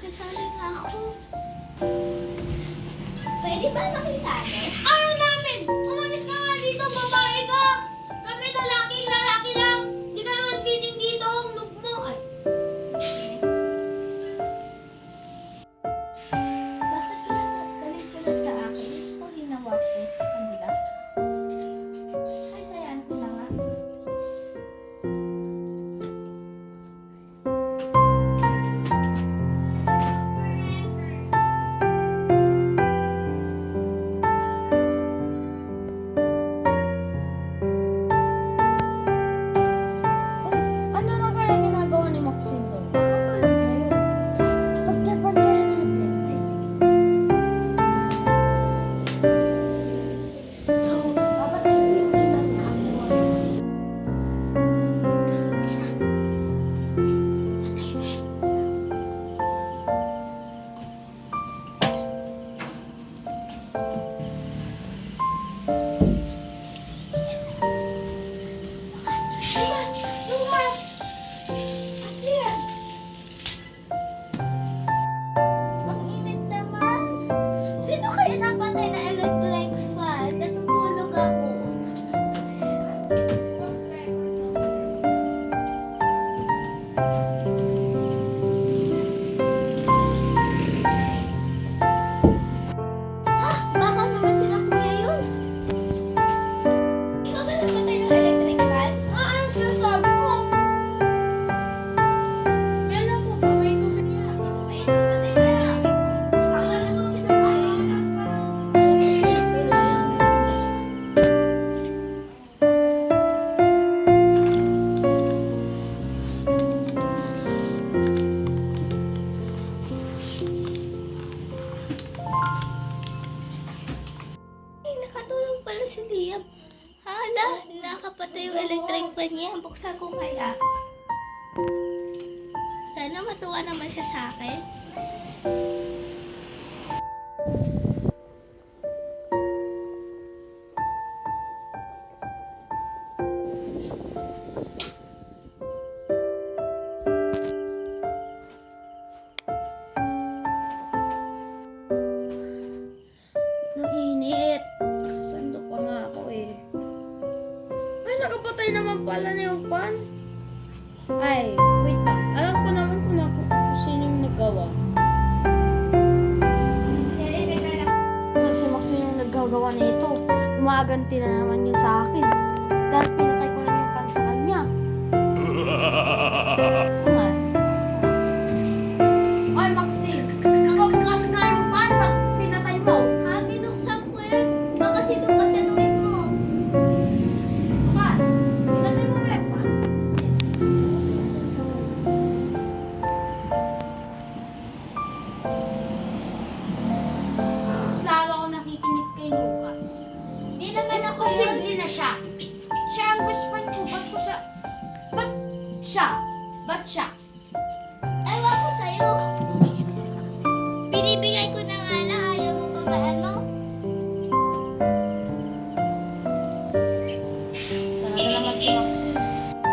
Sasali nga ako. Pwede ba makisali? Ano namin? Umalis ka nga dito, babae ka! Kami lalaki lang! Hindi ka naman feeding dito, ang noob mo! Ay, Bakit kinagaling sila sa akin? O hinawa ko sa kanila? Ay, sayaan ko na nga. Uy, ano na kaya ginagawa ni Maxine doon? Nakatulog na yun. Pagtsapan kaya natin. Ay, sige. So, papatayin ko yung ilaw niya ako. Patay na. Lumas! Lumas! Ano yan? Ang init naman. Sino kaya napatay na electric fan? Natutulog ako. Ha? Baka naman sila kuya yun. Ikaw ba napatay ng electric fan? ano sinasabi mo? Yan lang po, kamay ko kaya. May napatay na. Akala ko sila kaya. Ay, nakatulong pala si Liam. Hala, nakapatay yung electric fan niya. Buksan ko kaya. Sana matuwa naman siya sa akin. Nainit. Nakasando pa nga ako eh. Ay, nakapatay naman pala na yung pan. Ay, wait lang. Alam ko naman kung sino yung naggawa. Kasi Maxine yung naggagawa nito. Umaganti na naman yun sa akin. Dahil pinatay ko lang yung pan sa kanya. Oo nga. Ay, Maxine! Nakabukas nga yung pan. Ba't pinatay mo? Ha, binuksan ko yan. Baka si Lucas anuin mo. Bukas! Pinatay mo ba yung pan? Mas lalo ako nakikinig kay Lucas. Di naman ako Posible na siya. Siya ang best friend ko. Ba't ko siya? Ba't siya? Ba't siya? Ewan ko sa'yo. Binibigay ko na nga lang. Ayaw mo pa maano? Talaga naman si Maxine.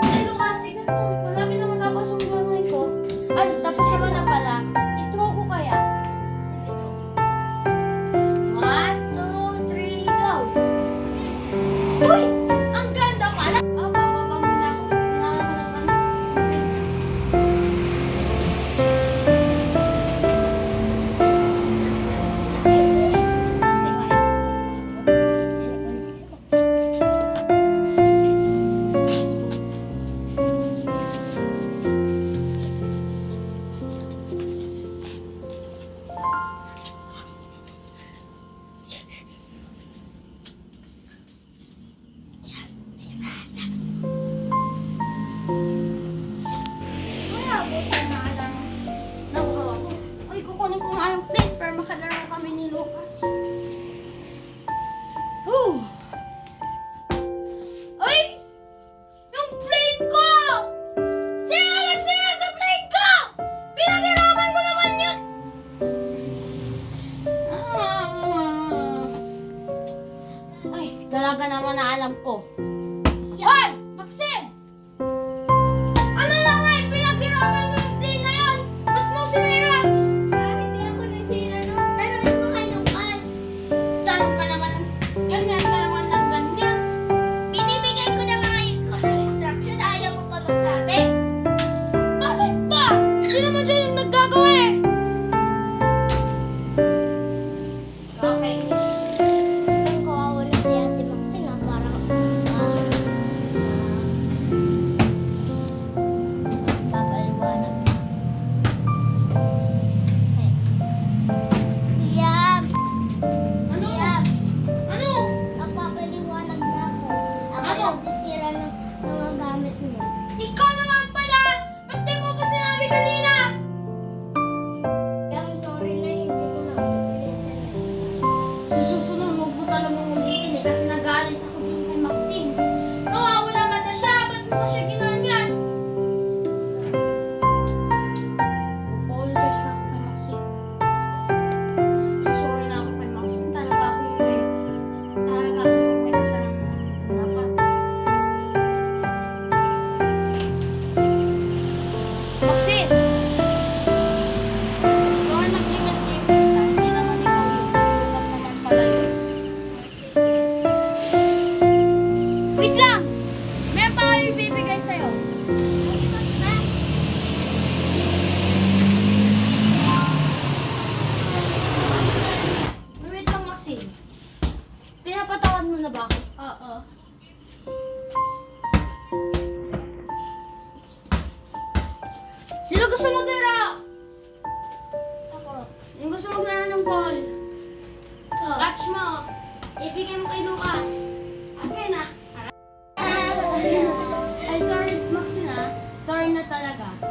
Ay, Lucas, ganun. Malapit na matapos yung gagawin ko. Ay, tapos naman na pala. I-throw ko kaya. Sige po. 1, 2, 3, go! Uy! Ang ganda pala! Ah, bababa muna ako. Kasi sisila ulit si Box. Kaya, buti na lang. Nakuha ko. Uy, kukunin ko nga yung plate para makalaro kami ni Lucas. Whew! Uy! Yung plate ko! Sino nagsira sa plate ko? Pinaghirapan ko naman yun! Ay, talaga naman na alam ko. Hoy! Maxine! Ano na nga eh? Pinaghirapan ko yung plate na yun! Ba't mo sinira? Sino gusto maglaro? Ako. Yung gusto maglaro ng ball. Oh. Catch mo. Ibigay mo kay Lucas. Akin na. Ay, sorry, Maxine ah. Sorry na talaga.